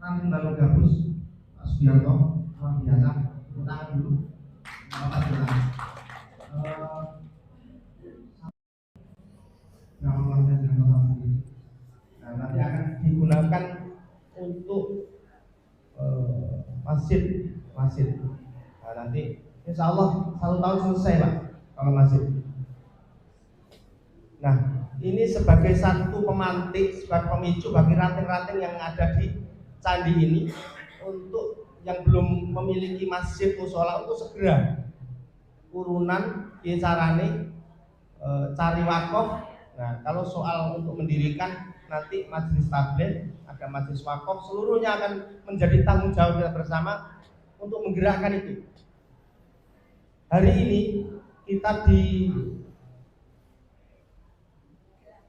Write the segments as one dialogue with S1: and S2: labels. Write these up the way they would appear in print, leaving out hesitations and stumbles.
S1: Nanti baru gabus Pak Subianto, luar biasa. Tepuk tangan dulu. Bapak bilang, nama keluarga dengan total sendiri. Nah, nanti akan digunakan untuk masjid. Nah, nanti insya Allah 1 tahun selesai Pak kalau masjid. Nah, ini sebagai satu pemantik, sebagai pemicu bagi ranting-ranting yang ada di candi ini untuk yang belum memiliki masjid mushola untuk segera urunan carane cari wakaf. Nah, kalau soal untuk mendirikan nanti majelis tabligh, ada majelis wakaf, seluruhnya akan menjadi tanggung jawab kita bersama untuk menggerakkan itu. Hari ini kita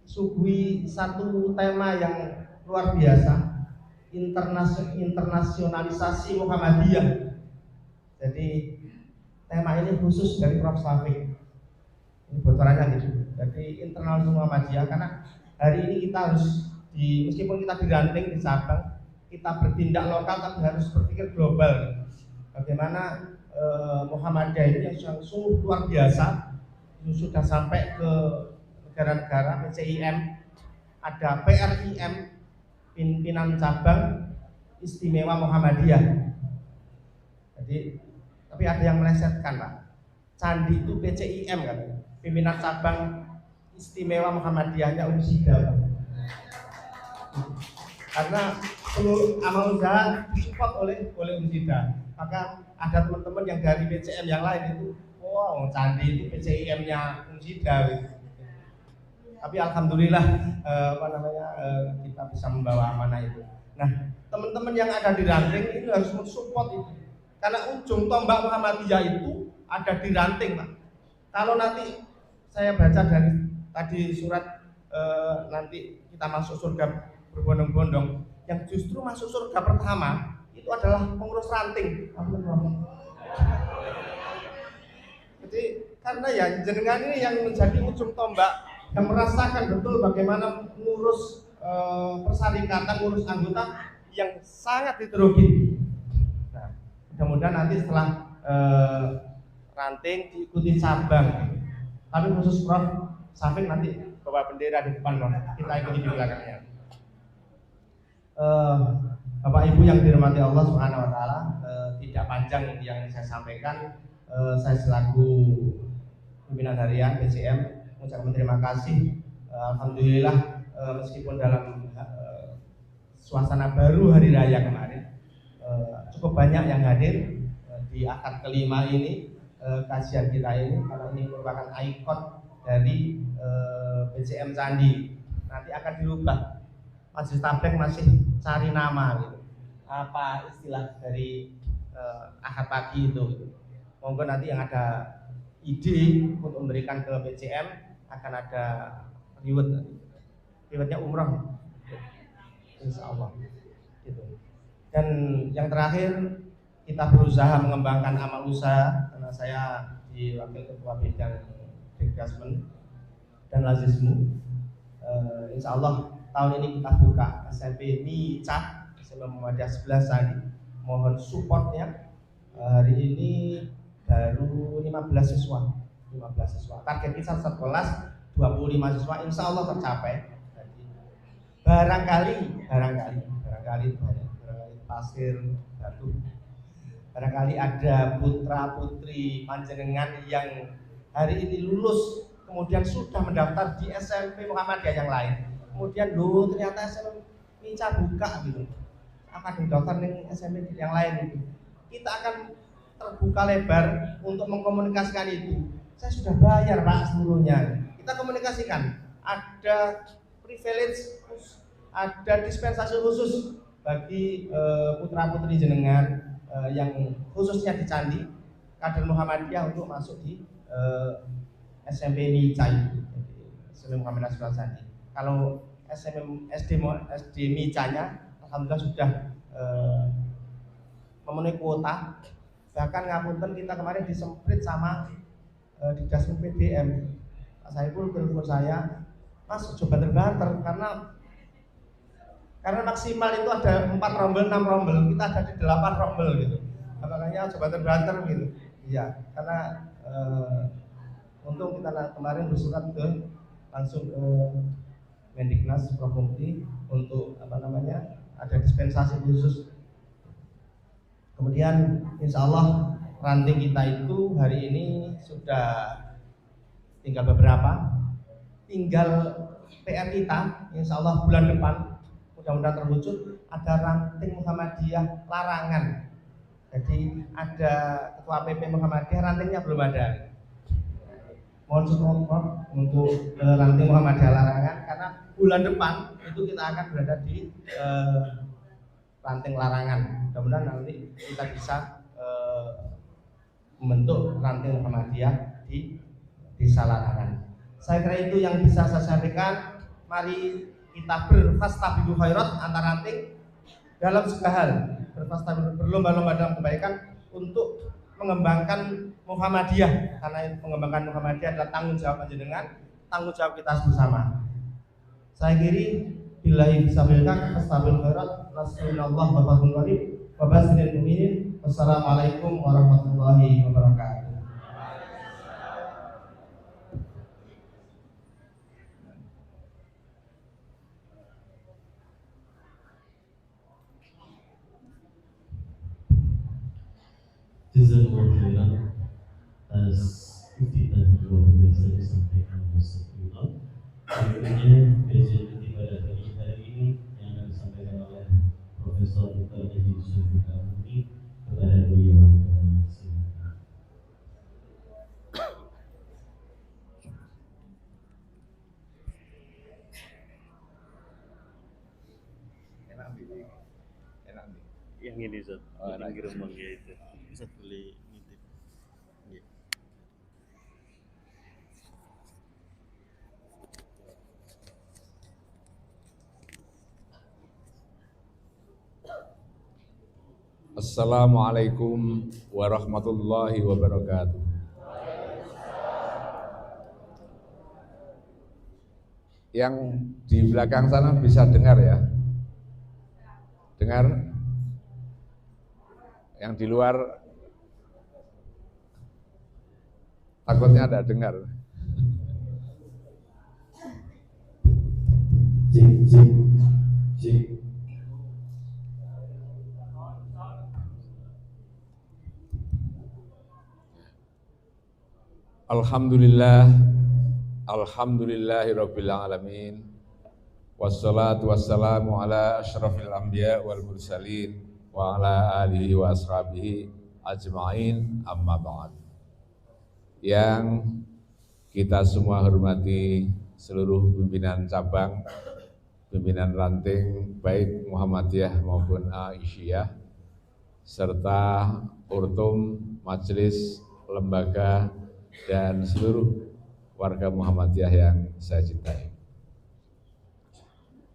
S1: disuguhi satu tema yang luar biasa, internasionalisasi Muhammadiyah. Jadi tema ini khusus dari Prof. Syafiq. Ini bocorannya gitu. Jadi internal Muhammadiyah, karena hari ini kita harus meskipun kita diranting di Sabang, kita bertindak lokal tapi harus berpikir global. Bagaimana Muhammadiyah ini yang sungguh luar biasa, sudah sampai ke negara-negara PCIM, ada PRIM, pimpinan cabang istimewa Muhammadiyah. Jadi, tapi ada yang melesetkan Pak. Candi itu PCIM kan, pimpinan cabang istimewa Muhammadiyahnya Unsida. Karena seluruh amal usaha disupport oleh Unsida. Maka ada teman-teman yang dari PCM yang lain itu, wow, candi itu PCIM-nya Unsida. Tapi alhamdulillah kita bisa membawa amanah itu. Nah, teman-teman yang ada di ranting itu harus mensupport itu. Karena ujung tombak Muhammadiyah itu ada di ranting, Pak. Kalau nanti saya baca dari tadi surat nanti kita masuk surga berbondong-bondong, yang justru masuk surga pertama itu adalah pengurus ranting. Jadi karena ya jenengan ini yang menjadi ujung tombak, yang merasakan betul bagaimana ngurus persyarikatan, ngurus anggota yang sangat heterogen. Nah, mudah-mudahan nanti setelah ranting diikuti cabang. Tapi khusus Prof. Syafiq nanti bawa bendera di depan, kita ikuti di belakangnya. Bapak Ibu yang dirahmati Allah Subhanahu Wa Taala, tidak panjang yang saya sampaikan. Saya selaku pimpinan harian PCM mengucapkan terima kasih. Alhamdulillah, meskipun dalam suasana baru hari raya kemarin, cukup banyak yang hadir di akad kelima ini, kajian kita ini, karena ini merupakan ikon dari PCM Candi. Nanti akan dirubah, majelis tabligh masih cari nama gitu. Apa istilah dari akad pagi itu? Monggo nanti yang ada ide untuk memberikan ke PCM akan ada rewardnya umroh, insya Allah gitu. Dan yang terakhir, kita berusaha mengembangkan amal usaha, karena saya di wakil ketua bidang Degasmen dan Lazismu. Insya Allah tahun ini kita buka SMP Nica, SMP Muhammadiyah 11 tadi. Mohon supportnya. Hari ini baru 15 siswa. Target kita 1 kelas 25 siswa, insya Allah tercapai. Barangkali pasir batu. Barangkali ada putra putri panjenengan yang hari ini lulus, kemudian sudah mendaftar di SMP Muhammadiyah yang lain. Kemudian ternyata SMP Nica buka gitu. Akan mendaftar di SMP yang lain gitu. Kita akan terbuka lebar untuk mengkomunikasikan itu. Saya sudah bayar Pak seluruhnya. Kita komunikasikan. Ada privilege, ada dispensasi khusus bagi putra putri jenengan yang khususnya di Candi, kader Muhammadiyah untuk masuk di SMP Nica itu, SMP Muhammadiyah Sekolah Candi. Kalau SD Nica-nya alhamdulillah sudah memenuhi kuota. Bahkan ngapunten kita kemarin disemprit sama di Dasmen PDM. Pak Saiful telepon saya, Mas coba terbanter karena Karena maksimal itu ada 4 rombel, 6 rombel, kita ada di 8 rombel gitu. Makanya coba terbanter gitu. Iya, karena untung kita kemarin bersurat langsung ke Mendiknas Provinsi untuk ada dispensasi khusus. Kemudian insya Allah ranting kita itu hari ini sudah tinggal beberapa, tinggal PR kita insya Allah bulan depan mudah-mudahan terwujud ada ranting Muhammadiyah larangan. Jadi ada ketua PP Muhammadiyah, rantingnya belum ada. Mohon support untuk ranting Muhammadiyah larangan karena bulan depan itu kita akan berada di ranting larangan. Mudah-mudahan nanti kita bisa membentuk ranting Muhammadiyah di desa larangan. Saya kira itu yang bisa saya sampaikan. Mari kita berfastabiqul khairat antar ranting dalam segala hal, berlomba-lomba dalam kebaikan untuk mengembangkan Muhammadiyah, karena mengembangkan Muhammadiyah adalah tanggung jawab panjenengan, tanggung jawab kita bersama. Saya kiri billahi fisabilillah fastabiqul khairat nasrullah wa fathul qarib wa basyiril mu'minin. Wassalamualaikum warahmatullahi wabarakatuh.
S2: Jazakallahu khairan atas iftitah dua yang sudah disampaikan oleh Ustaz Abdullah. Berikutnya kajian inti pada pagi hari ini yang akan disampaikan oleh Profesor Dr. Haji Yusuf Al-Muni kepada beliau.
S3: Yang ini Zat, yang gerombol itu bisa beli ngintip. Ya.
S4: Assalamualaikum warahmatullahi wabarakatuh. Yang di belakang sana bisa dengar ya? Dengar? Yang di luar takutnya ada dengar.
S2: Cik.
S4: Alhamdulillahirabbil alamin. Wassalatu wassalamu ala asyrafil anbiya wal mursalin wa ala alihi wa ashabihi ajma'in, amma ba'd. Yang kita semua hormati seluruh pimpinan cabang, pimpinan ranting baik Muhammadiyah maupun Aisyah, serta urtum, majelis, lembaga, dan seluruh warga Muhammadiyah yang saya cintai.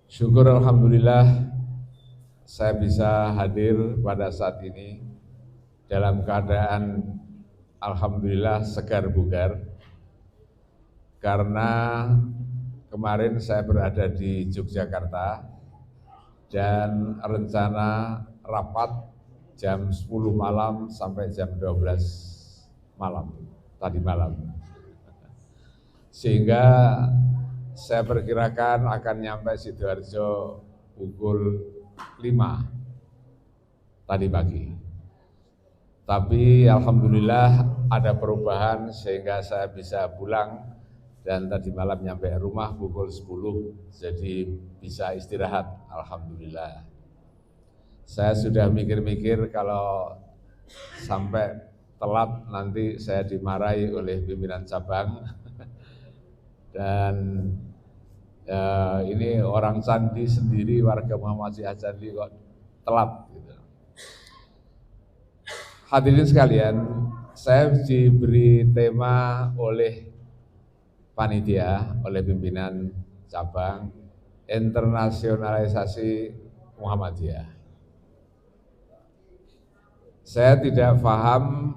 S4: Syukur alhamdulillah saya bisa hadir pada saat ini dalam keadaan alhamdulillah segar bugar, karena kemarin saya berada di Yogyakarta dan rencana rapat jam 10 malam sampai jam 12 malam tadi malam, sehingga saya perkirakan akan nyampe Sidoarjo pukul 5 tadi pagi. Tapi alhamdulillah ada perubahan sehingga saya bisa pulang dan tadi malam nyampe rumah pukul 10, jadi bisa istirahat, alhamdulillah. Saya sudah mikir-mikir kalau sampai telat nanti saya dimarahi oleh pimpinan cabang. Dan ini orang Candi sendiri, warga Muhammadiyah Candi kok telat gitu. Hadirin sekalian, saya diberi tema oleh panitia, oleh pimpinan cabang, internasionalisasi Muhammadiyah. Saya tidak paham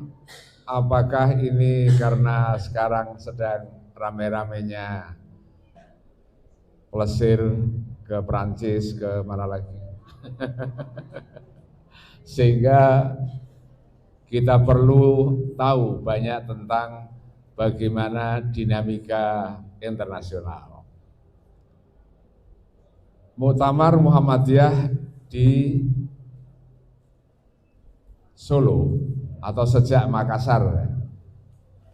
S4: apakah ini karena sekarang sedang rame-ramenya plesir ke Prancis, ke mana lagi. Sehingga kita perlu tahu banyak tentang bagaimana dinamika internasional. Muktamar Muhammadiyah di Solo atau sejak Makassar,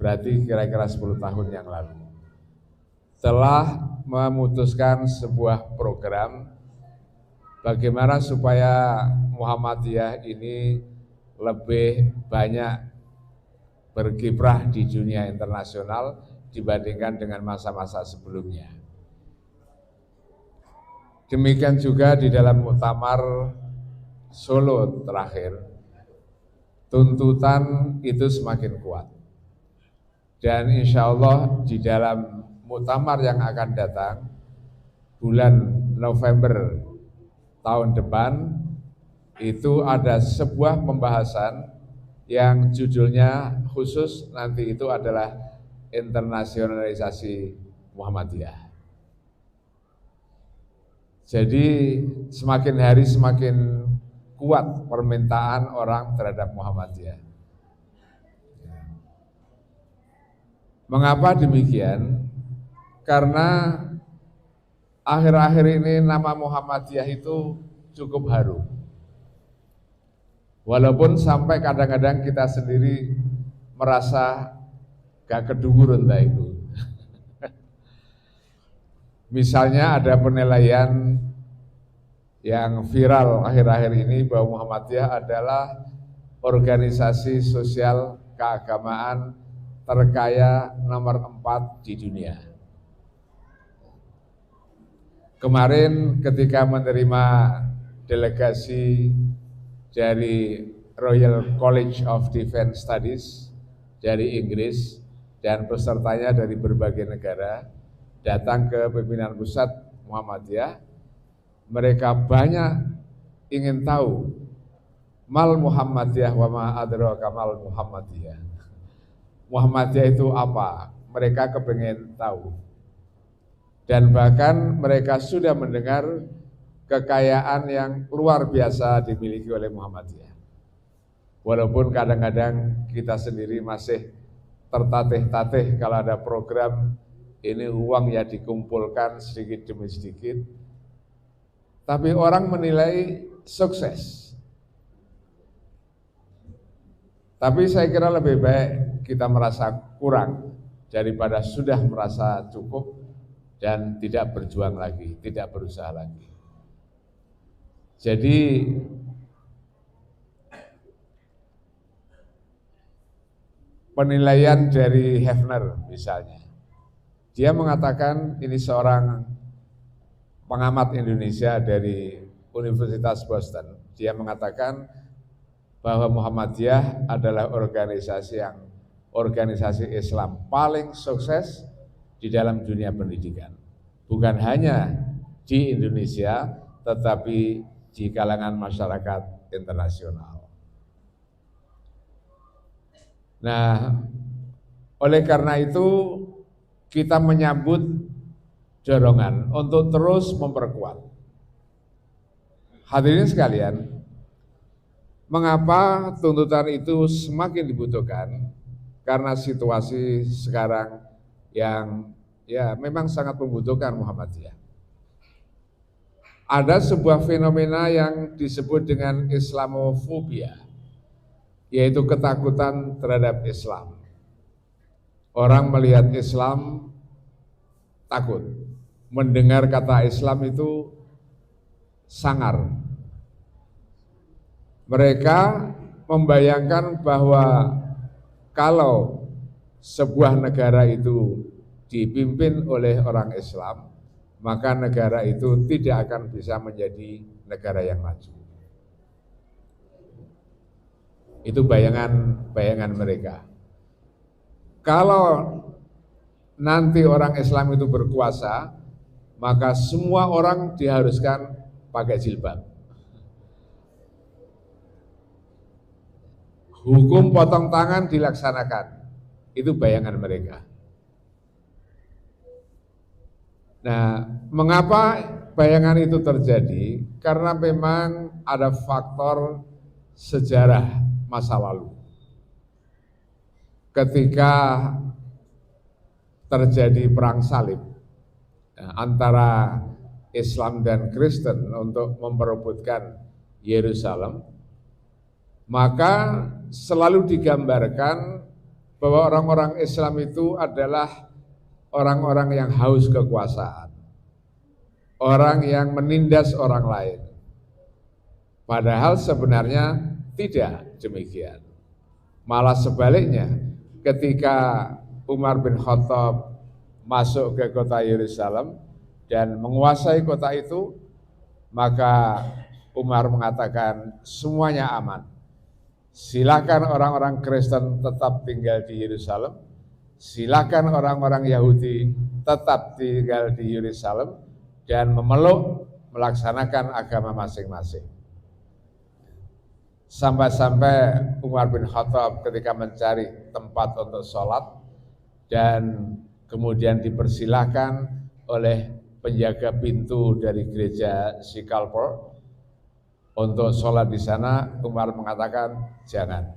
S4: berarti kira-kira 10 tahun yang lalu, telah memutuskan sebuah program bagaimana supaya Muhammadiyah ini lebih banyak berkiprah di dunia internasional dibandingkan dengan masa-masa sebelumnya. Demikian juga di dalam Muktamar Solo terakhir, tuntutan itu semakin kuat. Dan insya Allah di dalam muktamar yang akan datang, bulan November tahun depan, itu ada sebuah pembahasan yang judulnya khusus nanti itu adalah internasionalisasi Muhammadiyah. Jadi semakin hari semakin kuat permintaan orang terhadap Muhammadiyah. Mengapa demikian? Karena akhir-akhir ini nama Muhammadiyah itu cukup harum. Walaupun sampai kadang-kadang kita sendiri merasa gak kedugur entah itu. Misalnya ada penilaian yang viral akhir-akhir ini bahwa Muhammadiyah adalah organisasi sosial keagamaan terkaya nomor 4 di dunia. Kemarin ketika menerima delegasi dari Royal College of Defense Studies dari Inggris dan pesertanya dari berbagai negara datang ke pimpinan pusat Muhammadiyah, mereka banyak ingin tahu mal Muhammadiyah wa ma adraka mal Muhammadiyah. Muhammadiyah itu apa? Mereka kepengen tahu. Dan bahkan mereka sudah mendengar kekayaan yang luar biasa dimiliki oleh Muhammadiyah. Walaupun kadang-kadang kita sendiri masih tertatih-tatih kalau ada program ini uang ya dikumpulkan sedikit demi sedikit, tapi orang menilai sukses. Tapi saya kira lebih baik kita merasa kurang daripada sudah merasa cukup dan tidak berjuang lagi, tidak berusaha lagi. Jadi penilaian dari Hefner misalnya, dia mengatakan ini seorang pengamat Indonesia dari Universitas Boston. Dia mengatakan bahwa Muhammadiyah adalah organisasi Islam paling sukses di dalam dunia pendidikan. Bukan hanya di Indonesia, tetapi di kalangan masyarakat internasional. Nah, oleh karena itu kita menyambut dorongan untuk terus memperkuat. Hadirin sekalian, mengapa tuntutan itu semakin dibutuhkan? Karena situasi sekarang yang ya memang sangat membutuhkan Muhammadiyah. Ada sebuah fenomena yang disebut dengan Islamofobia, yaitu ketakutan terhadap Islam. Orang melihat Islam takut, mendengar kata Islam itu sangar. Mereka membayangkan bahwa kalau sebuah negara itu dipimpin oleh orang Islam, maka negara itu tidak akan bisa menjadi negara yang maju. Itu bayangan mereka. Kalau nanti orang Islam itu berkuasa, maka semua orang diharuskan pakai jilbab. Hukum potong tangan dilaksanakan. Itu bayangan mereka. Nah, mengapa bayangan itu terjadi karena memang ada faktor sejarah masa lalu. Ketika terjadi perang salib antara Islam dan Kristen untuk memperebutkan Yerusalem, maka selalu digambarkan bahwa orang-orang Islam itu adalah orang-orang yang haus kekuasaan, orang yang menindas orang lain. Padahal sebenarnya tidak demikian. Malah sebaliknya, ketika Umar bin Khattab masuk ke kota Yerusalem dan menguasai kota itu, maka Umar mengatakan semuanya aman. Silakan orang-orang Kristen tetap tinggal di Yerusalem, silakan orang-orang Yahudi tetap tinggal di Yerusalem dan memeluk melaksanakan agama masing-masing. Sampai-sampai Umar bin Khattab ketika mencari tempat untuk sholat dan kemudian dipersilahkan oleh penjaga pintu dari gereja Sikalpur untuk sholat di sana, Umar mengatakan jangan.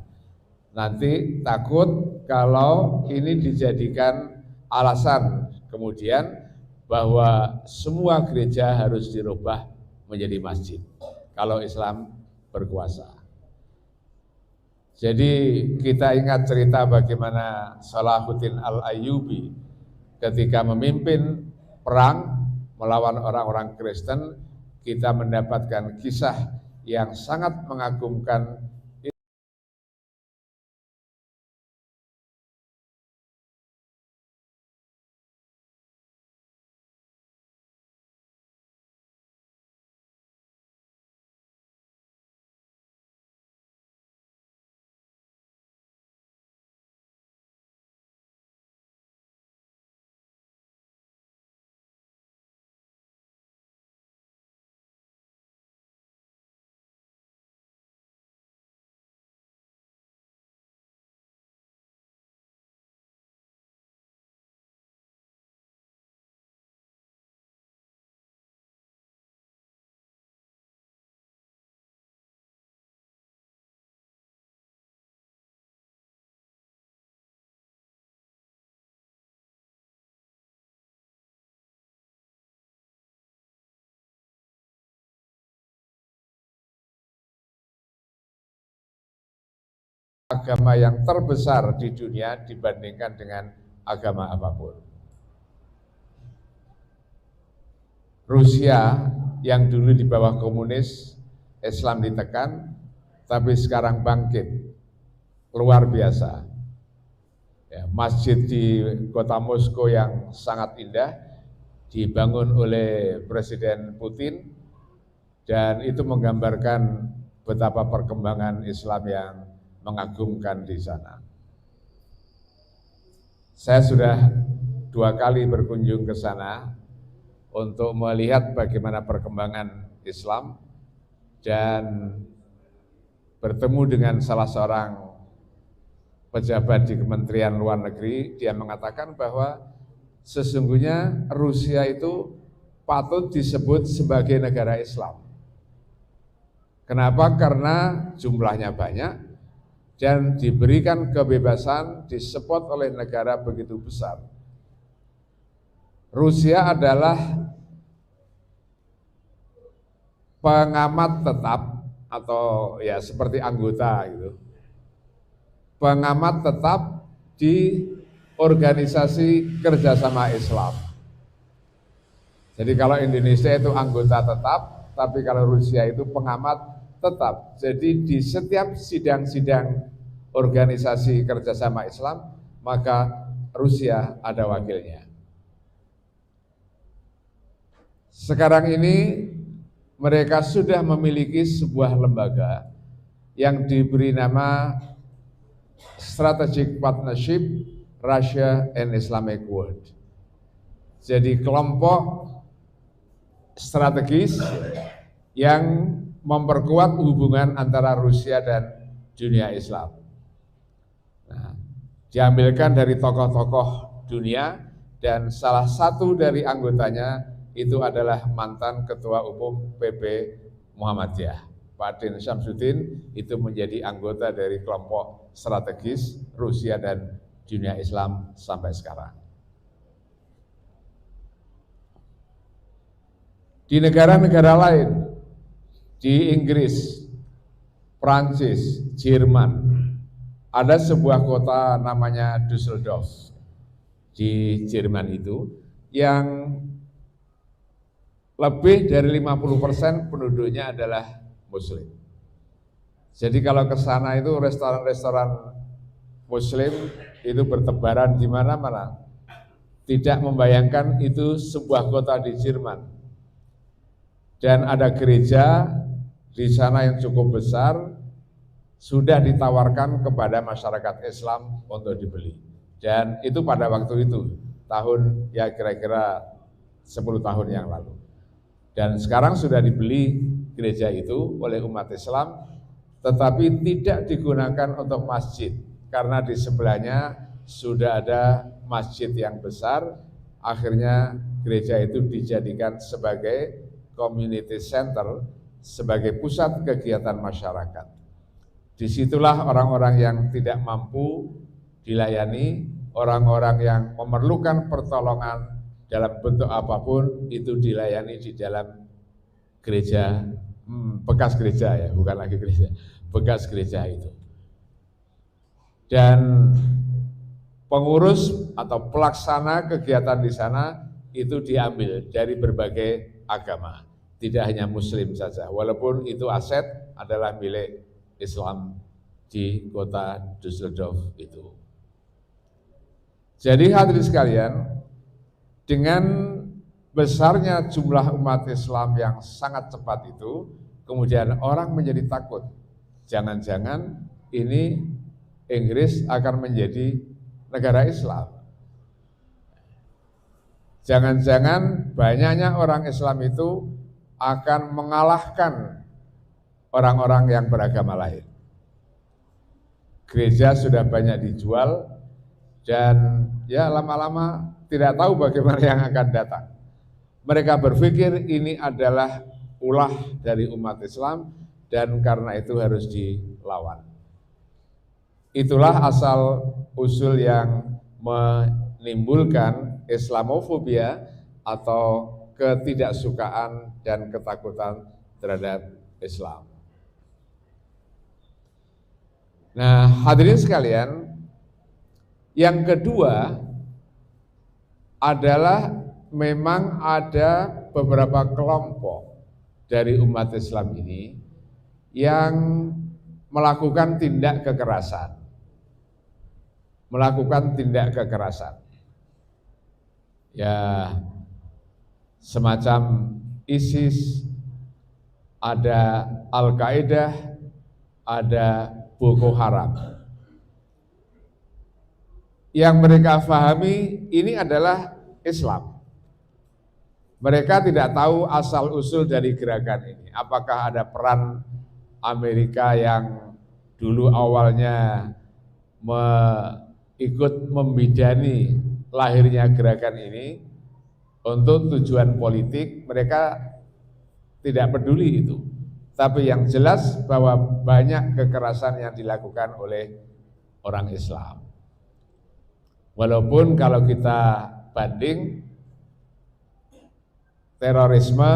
S4: Nanti takut kalau ini dijadikan alasan kemudian bahwa semua gereja harus dirubah menjadi masjid kalau Islam berkuasa. Jadi kita ingat cerita bagaimana Salahuddin Al-Ayyubi ketika memimpin perang melawan orang-orang Kristen, kita mendapatkan kisah yang sangat mengagumkan. Agama yang terbesar di dunia dibandingkan dengan agama apapun. Rusia yang dulu di bawah komunis, Islam ditekan, tapi sekarang bangkit, luar biasa. Ya, masjid di kota Moskow yang sangat indah, dibangun oleh Presiden Putin, dan itu menggambarkan betapa perkembangan Islam yang mengagumkan di sana. Saya sudah 2 kali berkunjung ke sana untuk melihat bagaimana perkembangan Islam dan bertemu dengan salah seorang pejabat di Kementerian Luar Negeri. Dia mengatakan bahwa sesungguhnya Rusia itu patut disebut sebagai negara Islam. Kenapa? Karena jumlahnya banyak dan diberikan kebebasan, disupport oleh negara begitu besar. Rusia adalah pengamat tetap atau ya seperti anggota gitu. Pengamat tetap di Organisasi Kerjasama Islam. Jadi kalau Indonesia itu anggota tetap, tapi kalau Rusia itu pengamat tetap. Jadi di setiap sidang-sidang Organisasi Kerjasama Islam, maka Rusia ada wakilnya. Sekarang ini mereka sudah memiliki sebuah lembaga yang diberi nama Strategic Partnership Russia and Islamic World. Jadi kelompok strategis yang memperkuat hubungan antara Rusia dan dunia Islam. Nah, diambilkan dari tokoh-tokoh dunia dan salah satu dari anggotanya itu adalah mantan Ketua Umum PP Muhammadiyah. Pak Din Syamsuddin itu menjadi anggota dari kelompok strategis Rusia dan dunia Islam sampai sekarang. Di negara-negara lain, di Inggris, Prancis, Jerman, ada sebuah kota namanya Düsseldorf di Jerman itu yang lebih dari 50% penduduknya adalah Muslim. Jadi kalau ke sana itu restoran-restoran Muslim itu bertebaran di mana-mana. Tidak membayangkan itu sebuah kota di Jerman. Dan ada gereja di sana yang cukup besar, sudah ditawarkan kepada masyarakat Islam untuk dibeli. Dan itu pada waktu itu, tahun ya kira-kira 10 tahun yang lalu. Dan sekarang sudah dibeli gereja itu oleh umat Islam, tetapi tidak digunakan untuk masjid, karena di sebelahnya sudah ada masjid yang besar. Akhirnya gereja itu dijadikan sebagai community center, sebagai pusat kegiatan masyarakat. Disitulah orang-orang yang tidak mampu dilayani, orang-orang yang memerlukan pertolongan dalam bentuk apapun itu dilayani di dalam gereja, bekas gereja ya, bukan lagi gereja, bekas gereja itu. Dan pengurus atau pelaksana kegiatan di sana itu diambil dari berbagai agama, tidak hanya Muslim saja, walaupun itu aset adalah milik Islam di kota Düsseldorf itu. Jadi hadirin sekalian, dengan besarnya jumlah umat Islam yang sangat cepat itu, kemudian orang menjadi takut. Jangan-jangan ini Inggris akan menjadi negara Islam. Jangan-jangan banyaknya orang Islam itu akan mengalahkan orang-orang yang beragama lain. Gereja sudah banyak dijual dan ya lama-lama tidak tahu bagaimana yang akan datang. Mereka berpikir ini adalah ulah dari umat Islam dan karena itu harus dilawan. Itulah asal usul yang menimbulkan Islamofobia atau ketidaksukaan dan ketakutan terhadap Islam. Nah, hadirin sekalian, yang kedua adalah memang ada beberapa kelompok dari umat Islam ini yang melakukan tindak kekerasan. Ya, semacam ISIS, ada Al-Qaeda, ada Boko Haram. Yang mereka pahami ini adalah Islam. Mereka tidak tahu asal-usul dari gerakan ini. Apakah ada peran Amerika yang dulu awalnya ikut membidani lahirnya gerakan ini untuk tujuan politik, mereka tidak peduli itu. Tapi yang jelas bahwa banyak kekerasan yang dilakukan oleh orang Islam. Walaupun kalau kita banding, terorisme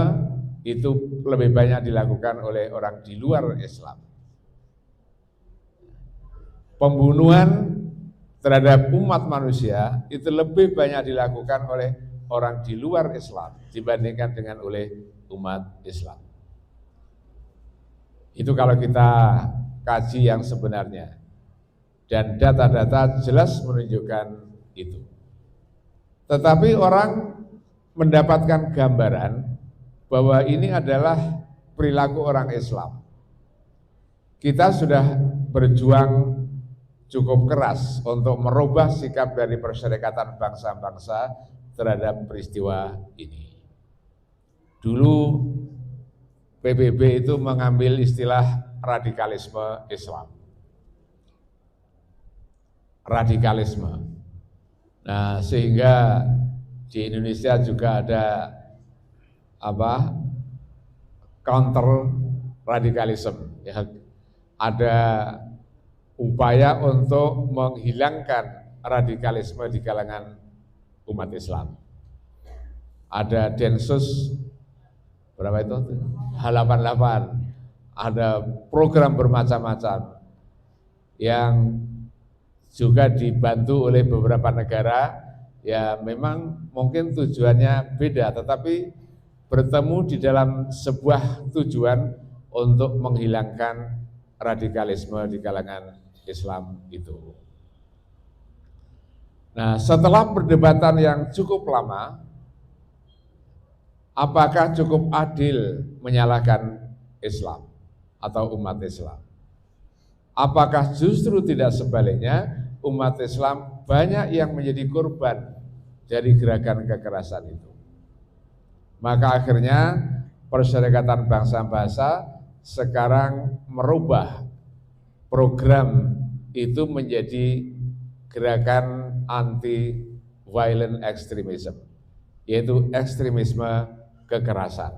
S4: itu lebih banyak dilakukan oleh orang di luar Islam. Pembunuhan terhadap umat manusia itu lebih banyak dilakukan oleh orang di luar Islam dibandingkan dengan oleh umat Islam. Itu kalau kita kaji yang sebenarnya. Dan data-data jelas menunjukkan itu. Tetapi orang mendapatkan gambaran bahwa ini adalah perilaku orang Islam. Kita sudah berjuang cukup keras untuk merubah sikap dari Perserikatan Bangsa-Bangsa terhadap peristiwa ini. Dulu PBB itu mengambil istilah radikalisme Islam. Radikalisme. Nah, sehingga di Indonesia juga ada counter radikalisme. Ya, ada upaya untuk menghilangkan radikalisme di kalangan umat Islam. Ada Densus berapa itu? 88. Ada program bermacam-macam yang juga dibantu oleh beberapa negara. Ya memang mungkin tujuannya beda, tetapi bertemu di dalam sebuah tujuan untuk menghilangkan radikalisme di kalangan Islam itu. Nah, setelah perdebatan yang cukup lama, apakah cukup adil menyalahkan Islam atau umat Islam? Apakah justru tidak sebaliknya, umat Islam banyak yang menjadi korban dari gerakan kekerasan itu? Maka akhirnya Perserikatan Bangsa-Bangsa sekarang merubah program itu menjadi gerakan anti-violent extremism, yaitu ekstremisme kekerasan.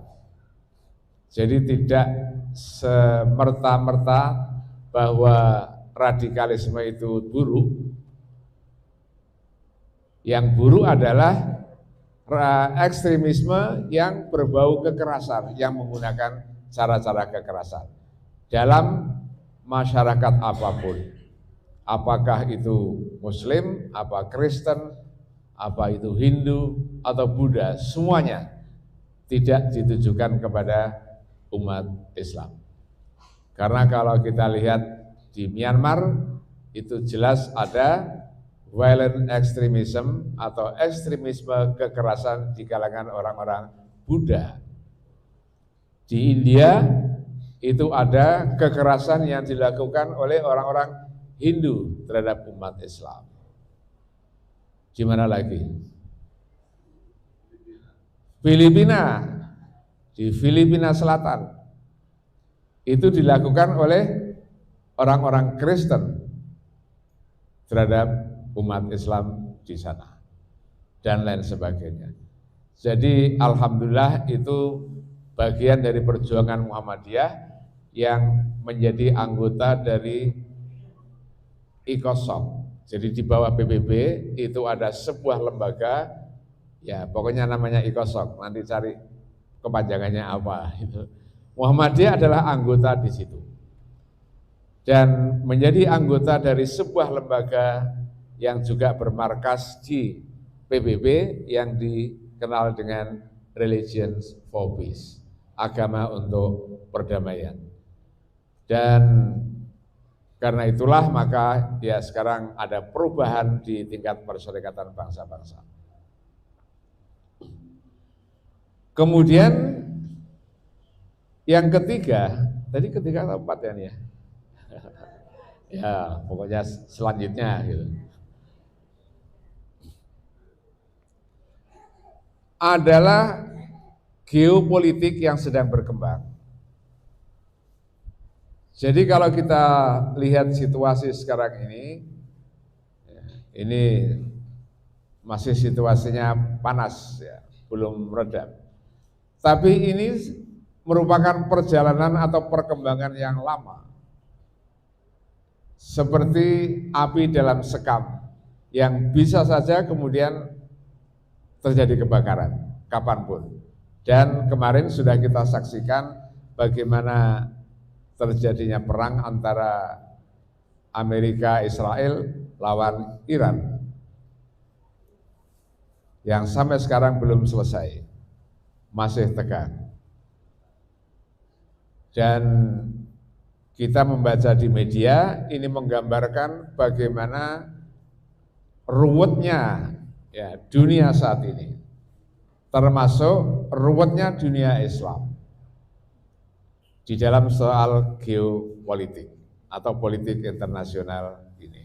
S4: Jadi tidak semerta-merta bahwa radikalisme itu buruk. Yang buruk adalah ekstremisme yang berbau kekerasan, yang menggunakan cara-cara kekerasan dalam masyarakat apapun. Apakah itu Muslim, apa Kristen, apa itu Hindu atau Buddha, semuanya tidak ditujukan kepada umat Islam. Karena kalau kita lihat di Myanmar itu jelas ada violent extremism atau ekstremisme kekerasan di kalangan orang-orang Buddha. Di India itu ada kekerasan yang dilakukan oleh orang-orang Hindu terhadap umat Islam. Di mana lagi? Filipina, di Filipina Selatan itu dilakukan oleh orang-orang Kristen terhadap umat Islam di sana dan lain sebagainya. Jadi alhamdulillah itu bagian dari perjuangan Muhammadiyah yang menjadi anggota dari ICOSOC. Jadi di bawah PBB itu ada sebuah lembaga, ya pokoknya namanya ICOSOC, nanti cari kepanjangannya apa itu. Muhammadiyah adalah anggota di situ. Dan menjadi anggota dari sebuah lembaga yang juga bermarkas di PBB yang dikenal dengan Religions for Peace, agama untuk perdamaian. Dan karena itulah maka ya sekarang ada perubahan di tingkat Perserikatan Bangsa-Bangsa. Kemudian yang ketiga, tadi ketiga atau empat ya nih ya? Ya pokoknya selanjutnya gitu. Adalah geopolitik yang sedang berkembang. Jadi kalau kita lihat situasi sekarang ini masih situasinya panas ya, belum redam. Tapi ini merupakan perjalanan atau perkembangan yang lama. Seperti api dalam sekam yang bisa saja kemudian terjadi kebakaran kapanpun. Dan kemarin sudah kita saksikan bagaimana terjadinya perang antara Amerika Israel lawan Iran yang sampai sekarang belum selesai, masih tegang. Dan kita membaca di media ini menggambarkan bagaimana ruwetnya ya dunia saat ini, termasuk ruwetnya dunia Islam di dalam soal geopolitik atau politik internasional ini.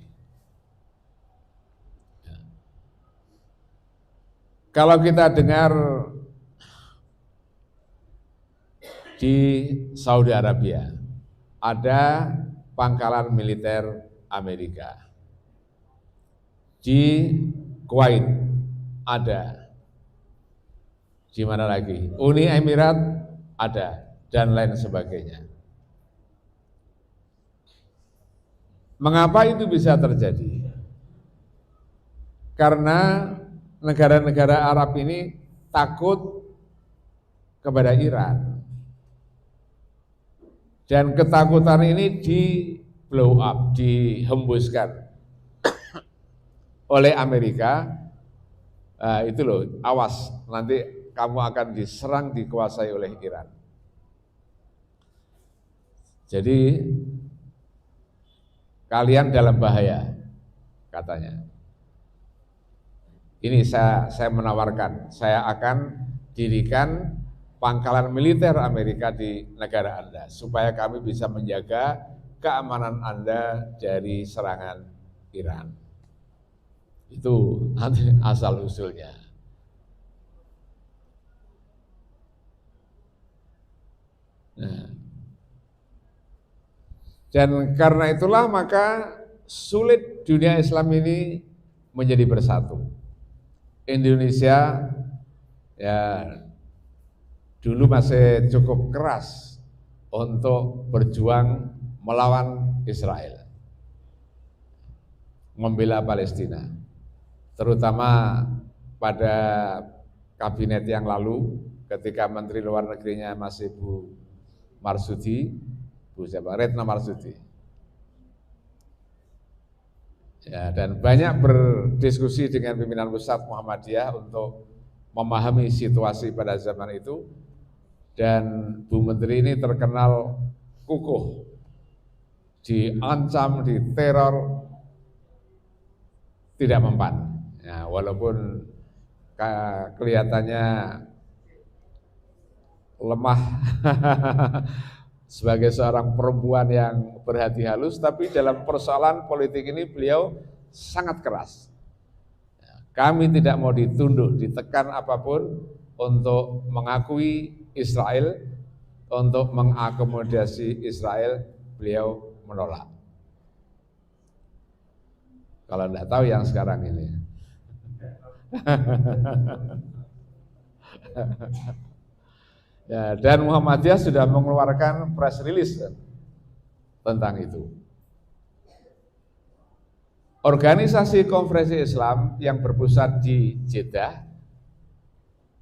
S4: Kalau kita dengar di Saudi Arabia ada pangkalan militer Amerika, di Kuwait ada, Di mana lagi? Uni Emirat ada, dan lain sebagainya. Mengapa itu bisa terjadi? Karena negara-negara Arab ini takut kepada Iran. Dan ketakutan ini di blow up, dihembuskan oleh Amerika. Itu loh, awas, nanti kamu akan diserang, dikuasai oleh Iran. Jadi kalian dalam bahaya, katanya. Ini saya menawarkan, saya akan dirikan pangkalan militer Amerika di negara Anda, supaya kami bisa menjaga keamanan Anda dari serangan Iran. Itu nanti asal usulnya. Nah, dan karena itulah maka sulit dunia Islam ini menjadi bersatu. Indonesia ya dulu masih cukup keras untuk berjuang melawan Israel, membela Palestina, terutama pada kabinet yang lalu ketika Menteri Luar Negerinya masih Bu Marsudi, Retno Marsudi. Ya, dan banyak berdiskusi dengan pimpinan pusat Muhammadiyah untuk memahami situasi pada zaman itu, dan Bu Menteri ini terkenal kukuh, diancam, diteror, tidak mempan. Ya, walaupun kelihatannya lemah sebagai seorang perempuan yang berhati halus, tapi dalam persoalan politik ini beliau sangat keras. Kami tidak mau ditunduk, ditekan apapun untuk mengakui Israel, untuk mengakomodasi Israel, beliau menolak. Kalau tidak tahu yang sekarang ini. Ya, dan Muhammadiyah sudah mengeluarkan press release tentang itu. Organisasi Konferensi Islam yang berpusat di Jeddah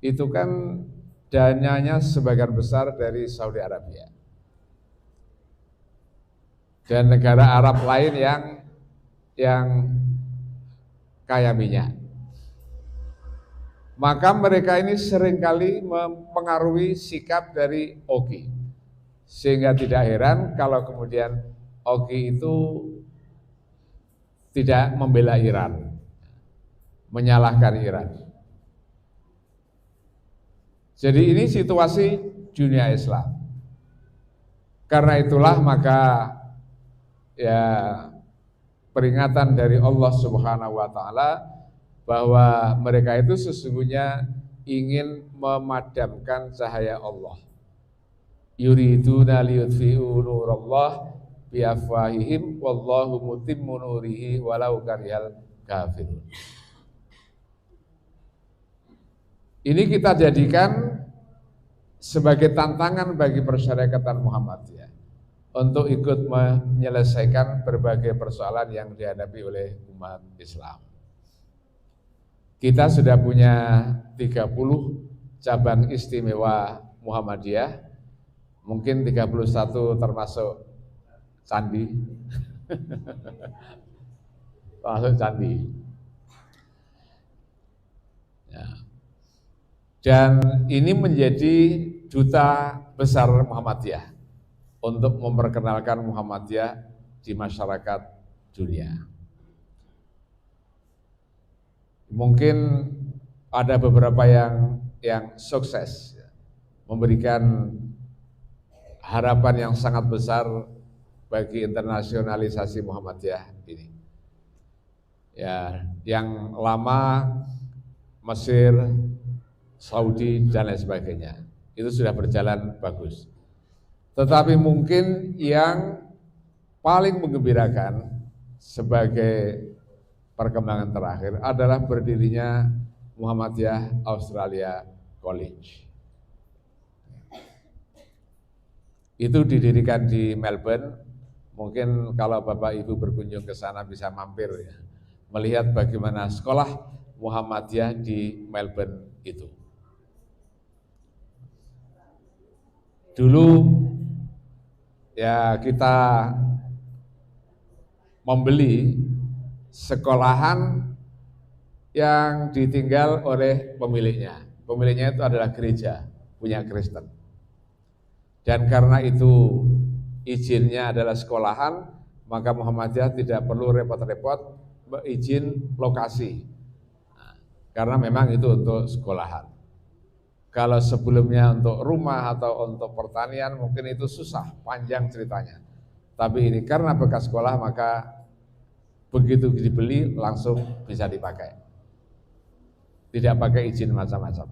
S4: itu kan dananya sebagian besar dari Saudi Arabia dan negara Arab lain yang kaya minyak. Maka mereka ini seringkali mempengaruhi sikap dari Oki, sehingga tidak heran kalau kemudian Oki itu tidak membela Iran, menyalahkan Iran. Jadi ini situasi dunia Islam. Karena itulah maka ya peringatan dari Allah Subhanahu wa taala bahwa mereka itu sesungguhnya ingin memadamkan cahaya Allah. Yuriduna liyutfi'u nurallah biafwahihim wallahu mutimmu nurihi walau karihal kafirun. Ini kita jadikan sebagai tantangan bagi persyarikatan Muhammadiyah untuk ikut menyelesaikan berbagai persoalan yang dihadapi oleh umat Islam. Kita sudah punya 30 cabang istimewa Muhammadiyah, mungkin 31 termasuk candi, termasuk candi. Ya. Dan ini menjadi duta besar Muhammadiyah untuk memperkenalkan Muhammadiyah di masyarakat dunia. Mungkin ada beberapa yang sukses, memberikan harapan yang sangat besar bagi internasionalisasi Muhammadiyah ini. Ya, yang lama Mesir, Saudi dan lain sebagainya itu sudah berjalan bagus. Tetapi mungkin yang paling menggembirakan sebagai perkembangan terakhir adalah berdirinya Muhammadiyah Australia College. Itu didirikan di Melbourne. Mungkin kalau Bapak Ibu berkunjung ke sana bisa mampir ya, melihat bagaimana sekolah Muhammadiyah di Melbourne itu. Dulu ya kita membeli sekolahan yang ditinggal oleh pemiliknya. Pemiliknya itu adalah gereja, punya Kristen. Dan karena itu izinnya adalah sekolahan, maka Muhammadiyah tidak perlu repot-repot izin lokasi. Nah, karena memang itu untuk sekolahan. Kalau sebelumnya untuk rumah atau untuk pertanian mungkin itu susah, panjang ceritanya. Tapi ini karena bekas sekolah maka begitu dibeli langsung bisa dipakai. Tidak pakai izin macam-macam.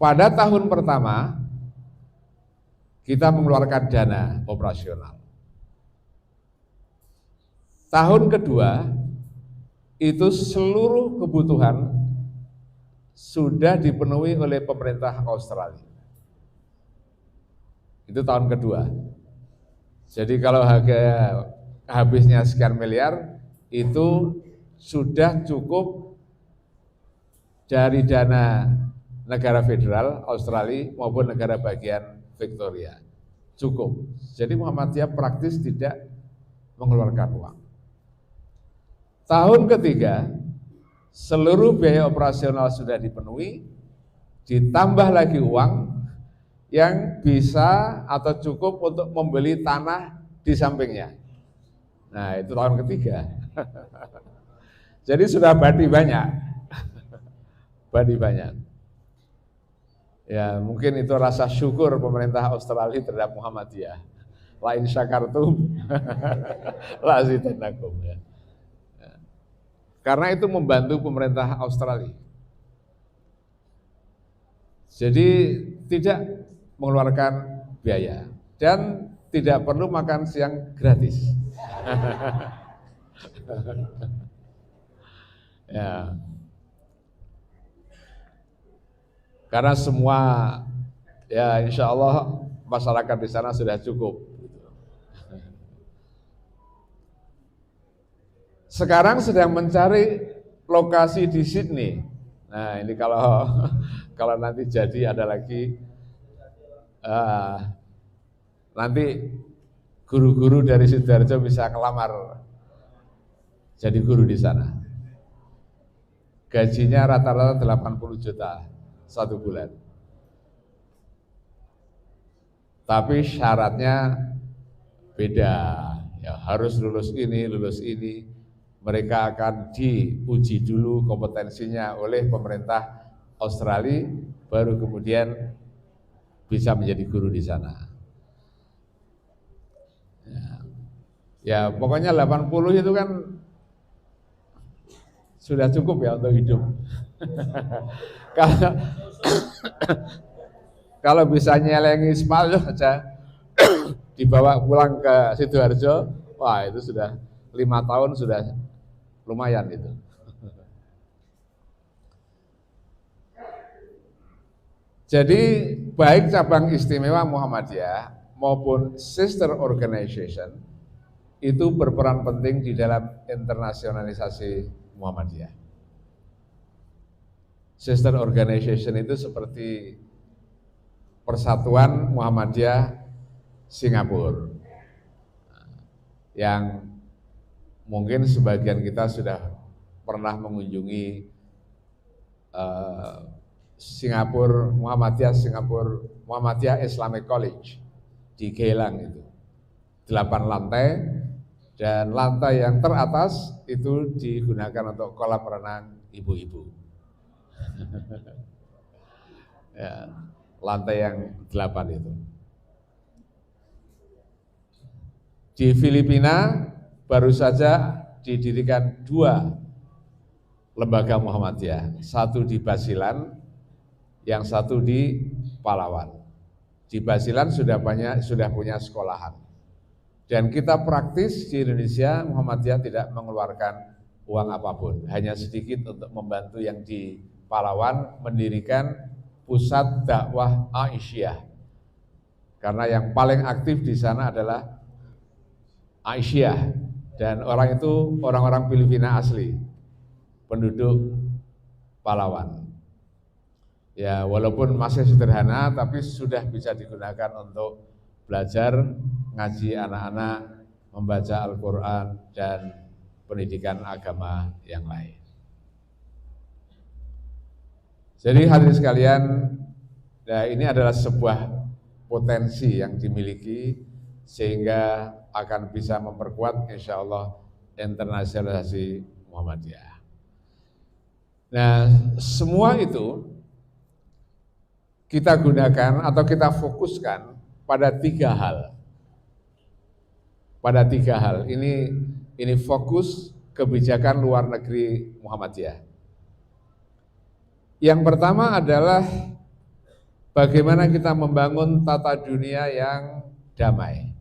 S4: Pada tahun pertama kita mengeluarkan dana operasional. Tahun kedua itu seluruh kebutuhan sudah dipenuhi oleh pemerintah Australia. Itu tahun kedua. Jadi kalau harga habisnya sekian miliar itu sudah cukup dari dana negara federal Australia maupun negara bagian Victoria. Cukup. Jadi Muhammadiyah praktis tidak mengeluarkan uang. Tahun ketiga, seluruh biaya operasional sudah dipenuhi, ditambah lagi uang yang bisa atau cukup untuk membeli tanah di sampingnya. Nah, itu tahun ketiga. Jadi sudah badi banyak. Badi banyak. Ya, mungkin itu rasa syukur pemerintah Australia terhadap Muhammadiyah. La in syakartum la azidannakum ya. Karena itu membantu pemerintah Australia. Jadi tidak mengeluarkan biaya dan tidak perlu makan siang gratis. Ya. Karena semua ya insya Allah masyarakat di sana sudah cukup. Sekarang sedang mencari lokasi di Sydney. Nah ini kalau nanti jadi ada lagi nanti guru-guru dari Sidoarjo bisa ngelamar jadi guru di sana. Gajinya rata-rata 80 juta. 1 bulan. Tapi syaratnya beda, ya harus lulus ini. Mereka akan diuji dulu kompetensinya oleh pemerintah Australia, baru kemudian bisa menjadi guru di sana. Ya pokoknya 80 itu kan sudah cukup ya untuk hidup. Kalau bisa nyelengi spal saja dibawa pulang ke Sidoarjo, wah itu sudah 5 tahun sudah lumayan itu. Jadi baik cabang istimewa Muhammadiyah maupun sister organization itu berperan penting di dalam internasionalisasi Muhammadiyah. Sister organization itu seperti Persatuan Muhammadiyah Singapura, yang mungkin sebagian kita sudah pernah mengunjungi Singapura Muhammadiyah Islamic College di Geylang itu, 8 lantai, dan lantai yang teratas itu digunakan untuk kolam renang ibu-ibu. Ya, lantai yang 8 itu. Di Filipina baru saja didirikan 2 lembaga Muhammadiyah, satu di Basilan, yang satu di Palawan. Di Basilan sudah punya sekolahan. Dan kita praktis di Indonesia Muhammadiyah tidak mengeluarkan uang apapun, hanya sedikit untuk membantu yang di Palawan mendirikan pusat dakwah Aisyah. Karena yang paling aktif di sana adalah Aisyah, dan orang itu orang-orang Filipina asli, penduduk Palawan. Ya, walaupun masih sederhana, tapi sudah bisa digunakan untuk belajar, ngaji anak-anak, membaca Al-Quran, dan pendidikan agama yang lain. Jadi hadirin sekalian, nah ini adalah sebuah potensi yang dimiliki sehingga akan bisa memperkuat insya Allah internasionalisasi Muhammadiyah. Nah, semua itu kita gunakan atau kita fokuskan pada 3 hal. Pada 3 hal. Ini fokus kebijakan luar negeri Muhammadiyah. Yang pertama adalah bagaimana kita membangun tata dunia yang damai.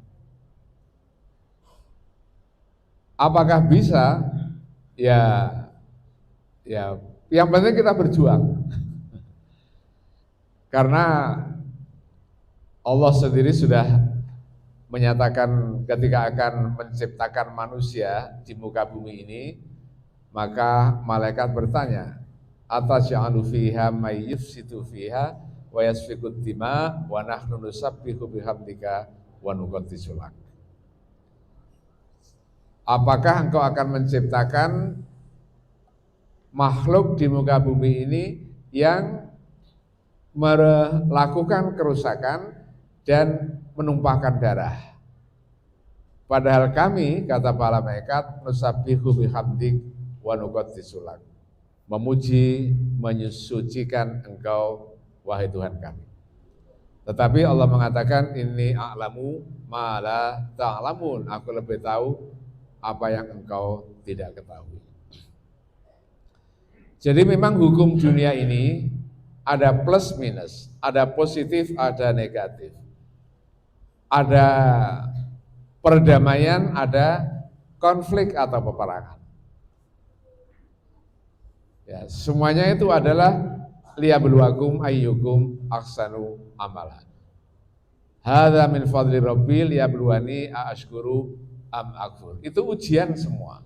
S4: Apakah bisa? Ya, yang penting kita berjuang. Karena Allah sendiri sudah menyatakan ketika akan menciptakan manusia di muka bumi ini, maka malaikat bertanya, ataj'alu fiha may yufsidu fiha wa yasfikud dima wa nahnu nusabbihu bihamdika wa nuqaddisu lak. Apakah engkau akan menciptakan makhluk di muka bumi ini yang melakukan kerusakan dan menumpahkan darah? Padahal kami, kata para malaikat, nusabbihu bihamdik wa nuqaddisu lak, memuji, menyucikan engkau, wahai Tuhan kami. Tetapi Allah mengatakan, inni a'lamu ma la ta'lamun, aku lebih tahu apa yang engkau tidak ketahui. Jadi memang hukum dunia ini ada plus minus, ada positif, ada negatif. Ada perdamaian, ada konflik atau peperangan. Ya, semuanya itu adalah liyabluwakum ayyukum ahsanu amalan. Hadza min fadli rabbi liyabluwani aashkuru am akfur. Itu ujian semua.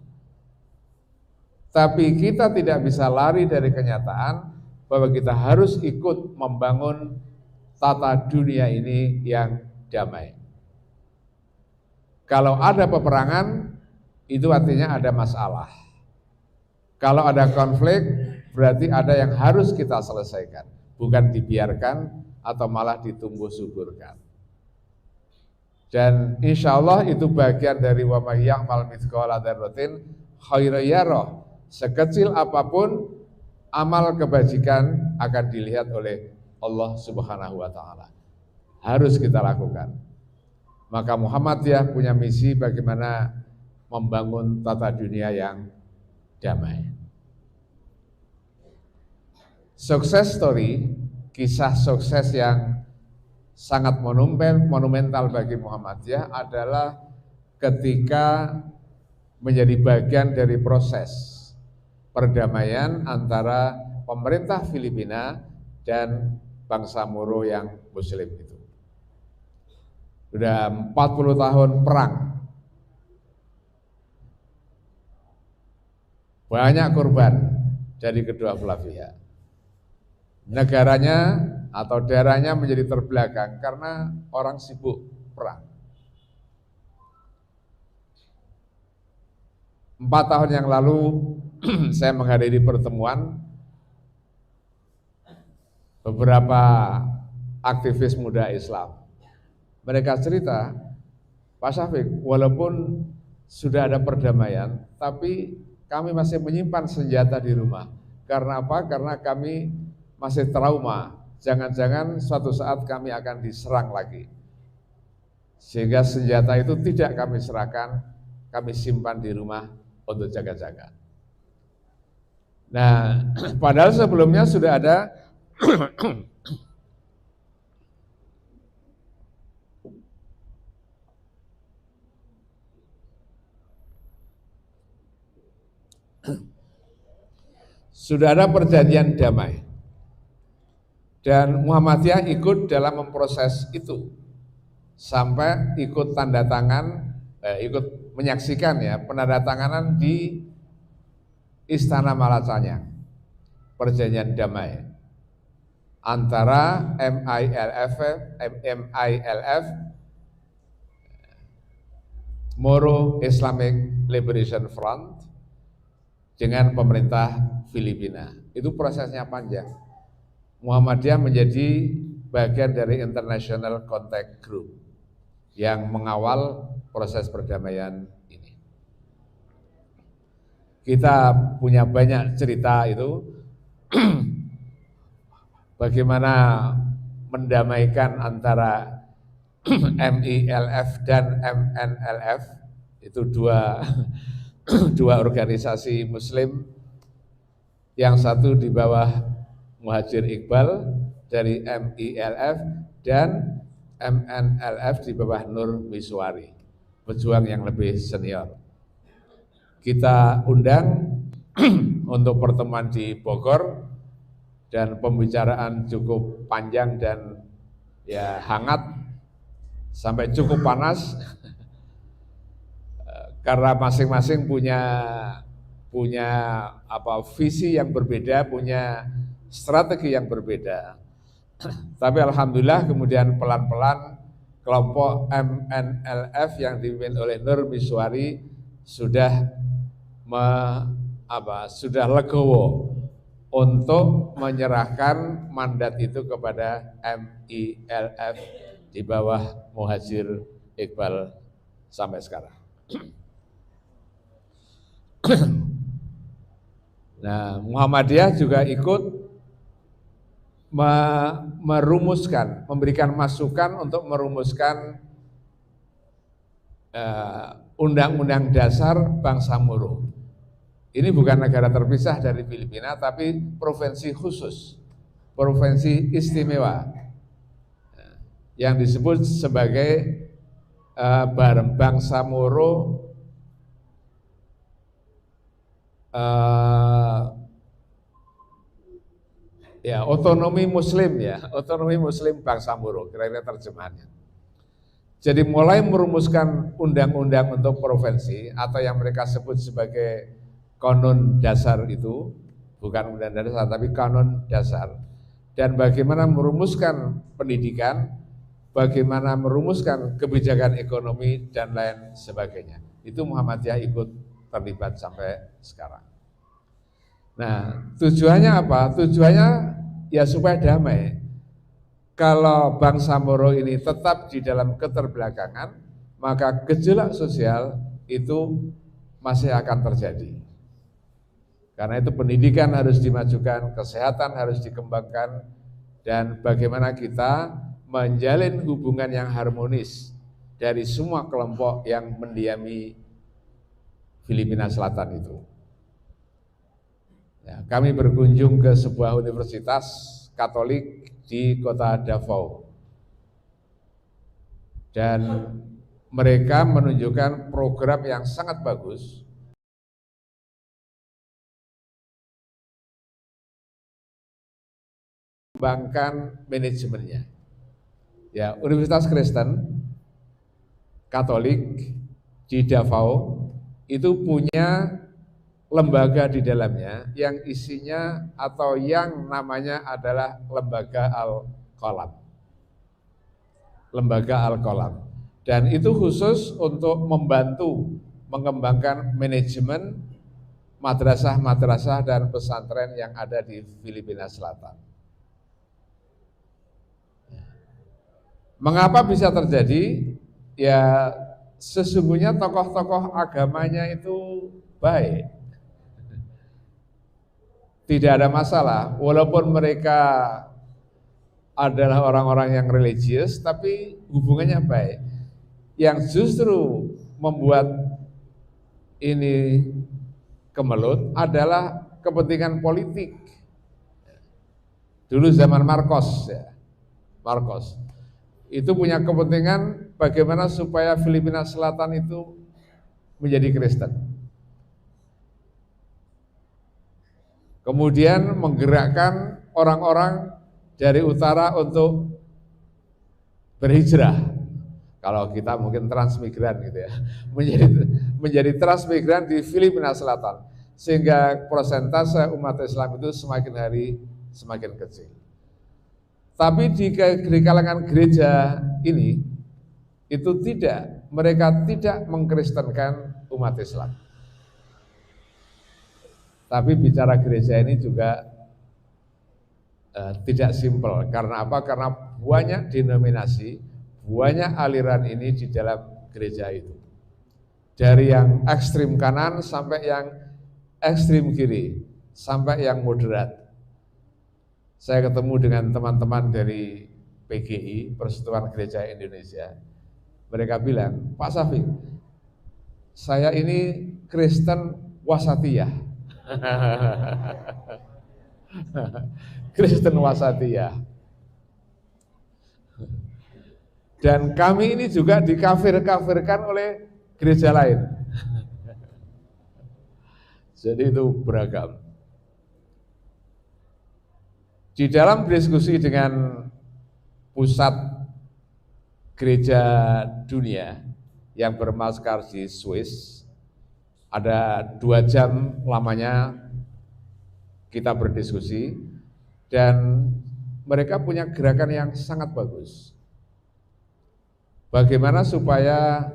S4: Tapi kita tidak bisa lari dari kenyataan bahwa kita harus ikut membangun tata dunia ini yang damai. Kalau ada peperangan, itu artinya ada masalah. Kalau ada konflik, berarti ada yang harus kita selesaikan, bukan dibiarkan atau malah ditumbuh suburkan. Dan insya Allah itu bagian dari wa may ya'mal mithqala dzarratin khairan yarah. Sekecil apapun amal kebajikan akan dilihat oleh Allah Subhanahu wa taala. Harus kita lakukan. Maka Muhammadiyah punya misi bagaimana membangun tata dunia yang damai. Success story, kisah sukses yang sangat monumental bagi Muhammadiyah adalah ketika menjadi bagian dari proses perdamaian antara pemerintah Filipina dan bangsa Moro yang Muslim itu. Sudah 40 tahun perang. Banyak korban dari kedua belah pihak. Negaranya atau daerahnya menjadi terbelakang karena orang sibuk perang. 4 tahun yang lalu saya menghadiri pertemuan beberapa aktivis muda Islam. Mereka cerita, Pak Syafiq, walaupun sudah ada perdamaian, tapi kami masih menyimpan senjata di rumah. Karena apa? Karena kami masih trauma. Jangan-jangan suatu saat kami akan diserang lagi. Sehingga senjata itu tidak kami serahkan, kami simpan di rumah untuk jaga-jaga. Nah, padahal sebelumnya sudah ada Sudah ada perjanjian damai. Dan Muhammadiyah ikut dalam memproses itu. Sampai ikut tanda tangan, ikut menyaksikan ya penandatanganan di Istana Malacañang. Perjanjian damai antara MILF Moro Islamic Liberation Front dengan pemerintah Filipina. Itu prosesnya panjang. Muhammadiyah menjadi bagian dari International Contact Group yang mengawal proses perdamaian ini. Kita punya banyak cerita itu bagaimana mendamaikan antara MILF dan MNLF, itu dua organisasi Muslim, yang satu di bawah Muhadjir Iqbal dari MILF dan MNLF di bawah Nur Miswari, pejuang yang lebih senior. Kita undang untuk pertemuan di Bogor dan pembicaraan cukup panjang dan ya hangat sampai cukup panas karena masing-masing punya visi yang berbeda, punya strategi yang berbeda. Tapi alhamdulillah kemudian pelan-pelan kelompok MNLF yang dipimpin oleh Nur Miswari sudah legowo untuk menyerahkan mandat itu kepada MILF di bawah Muhadjir Iqbal sampai sekarang. Nah, Muhammadiyah juga ikut merumuskan, memberikan masukan untuk merumuskan Undang-Undang Dasar Bangsa Moro. Ini bukan negara terpisah dari Filipina, tapi provinsi khusus, provinsi istimewa, yang disebut sebagai Bangsa Moro otonomi Muslim otonomi Muslim Bangsa Moro, kira-kira terjemahannya. Jadi mulai merumuskan undang-undang untuk provinsi atau yang mereka sebut sebagai kanon dasar itu, bukan undang-undang dasar tapi kanon dasar. Dan bagaimana merumuskan pendidikan, bagaimana merumuskan kebijakan ekonomi dan lain sebagainya. Itu Muhammadiyah ikut terlibat sampai sekarang. Nah, tujuannya apa? Tujuannya ya supaya damai. Kalau Bangsa Moro ini tetap di dalam keterbelakangan, maka gejolak sosial itu masih akan terjadi. Karena itu pendidikan harus dimajukan, kesehatan harus dikembangkan, dan bagaimana kita menjalin hubungan yang harmonis dari semua kelompok yang mendiami Filipina Selatan itu. Ya, kami berkunjung ke sebuah universitas Katolik di kota Davao, dan mereka menunjukkan program yang sangat bagus. Mengembangkan manajemennya. Ya, Universitas Kristen Katolik di Davao itu punya lembaga di dalamnya yang isinya atau yang namanya adalah Lembaga Al-Qalam. Lembaga Al-Qalam. Dan itu khusus untuk membantu mengembangkan manajemen madrasah-madrasah dan pesantren yang ada di Filipina Selatan. Mengapa bisa terjadi? Ya sesungguhnya tokoh-tokoh agamanya itu baik. Tidak ada masalah, walaupun mereka adalah orang-orang yang religius, tapi hubungannya baik. Yang justru membuat ini kemelut adalah kepentingan politik. Dulu zaman Marcos, itu punya kepentingan bagaimana supaya Filipina Selatan itu menjadi Kristen. kemudian menggerakkan orang-orang dari utara untuk berhijrah. Kalau kita mungkin transmigran gitu ya, menjadi transmigran di Filipina Selatan, sehingga persentase umat Islam itu semakin hari semakin kecil. Tapi di kalangan gereja ini itu tidak, mereka tidak mengkristenkan umat Islam. Tapi bicara gereja ini juga tidak simpel. Karena apa? Karena banyak denominasi, banyak aliran ini di dalam gereja itu. Dari yang ekstrim kanan sampai yang ekstrim kiri, sampai yang moderat. Saya ketemu dengan teman-teman dari PGI, Persekutuan Gereja Indonesia. Mereka bilang, Pak Syafiq, saya ini Kristen wasatiyah. Kristen wasatiyah. Dan kami ini juga dikafir-kafirkan oleh gereja lain. Jadi itu beragam. Di dalam diskusi dengan pusat gereja dunia yang bermarkas di Swiss, ada 2 jam lamanya kita berdiskusi, dan mereka punya gerakan yang sangat bagus. Bagaimana supaya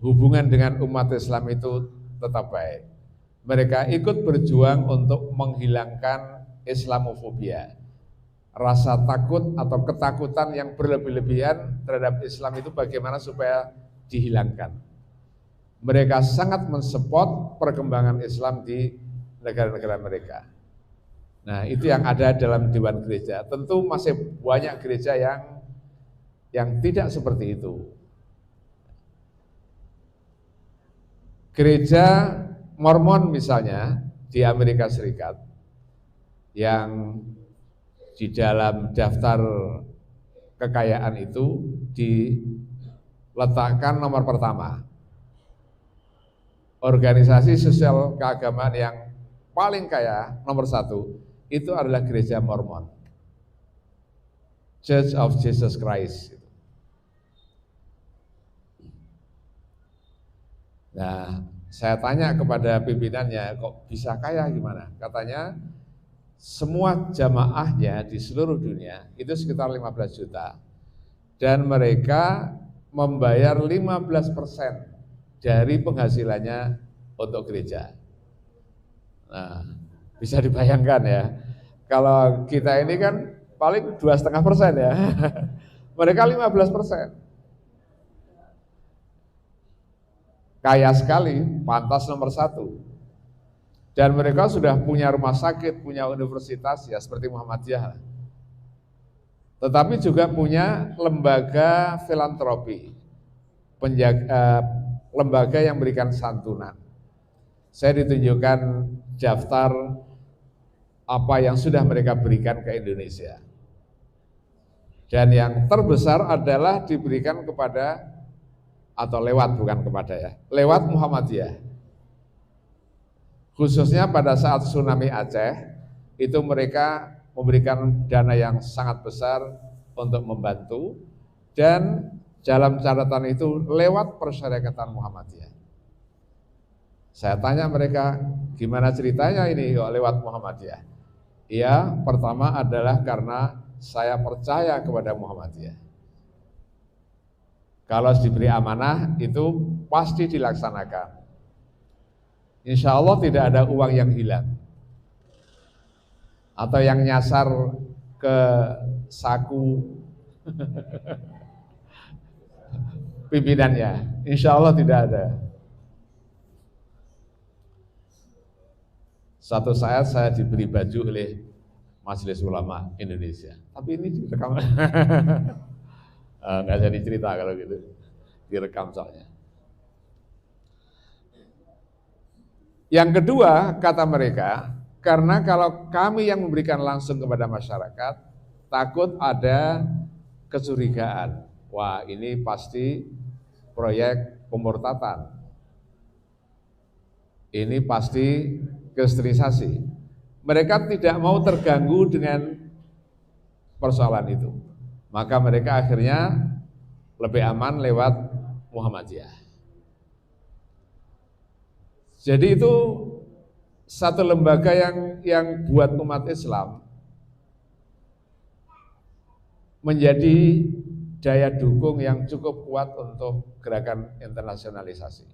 S4: hubungan dengan umat Islam itu tetap baik. Mereka ikut berjuang untuk menghilangkan Islamofobia, rasa takut atau ketakutan yang berlebih-lebihan terhadap Islam itu bagaimana supaya dihilangkan. Mereka sangat mensupport perkembangan Islam di negara-negara mereka. Nah, itu yang ada dalam Dewan Gereja. Tentu masih banyak gereja yang tidak seperti itu. Gereja Mormon misalnya di Amerika Serikat, yang di dalam daftar kekayaan itu diletakkan nomor pertama. Organisasi sosial keagamaan yang paling kaya nomor 1 itu adalah Gereja Mormon, Church of Jesus Christ. Nah, saya tanya kepada pimpinannya, kok bisa kaya gimana? Katanya semua jamaahnya di seluruh dunia itu sekitar 15 juta. Dan mereka membayar 15% dari penghasilannya untuk gereja. Nah, bisa dibayangkan ya. Kalau kita ini kan paling 2,5% ya. Mereka 15%. Kaya sekali, pantas nomor 1. Dan mereka sudah punya rumah sakit, punya universitas ya seperti Muhammadiyah. Tetapi juga punya lembaga filantropi, lembaga yang memberikan santunan. Saya ditunjukkan daftar apa yang sudah mereka berikan ke Indonesia. Dan yang terbesar adalah diberikan kepada, atau lewat, bukan kepada ya, lewat Muhammadiyah. Khususnya pada saat tsunami Aceh, itu mereka memberikan dana yang sangat besar untuk membantu, dan dalam catatan itu lewat Persyarikatan Muhammadiyah. Saya tanya mereka, gimana ceritanya ini kok lewat Muhammadiyah? Ya, pertama adalah karena saya percaya kepada Muhammadiyah. Kalau diberi amanah itu pasti dilaksanakan. Insya Allah tidak ada uang yang hilang atau yang nyasar ke saku pimpinannya. Insya Allah tidak ada. Suatu saat saya diberi baju oleh Majelis Ulama Indonesia, tapi ini direkam. Nggak jadi cerita kalau gitu, direkam soalnya. Yang kedua, kata mereka, karena kalau kami yang memberikan langsung kepada masyarakat, takut ada kecurigaan. Wah, ini pasti proyek pemurtatan. Ini pasti kristenisasi. mereka tidak mau terganggu dengan persoalan itu. Maka mereka akhirnya lebih aman lewat Muhammadiyah. Jadi itu satu lembaga yang buat umat Islam menjadi daya dukung yang cukup kuat untuk gerakan internasionalisasi.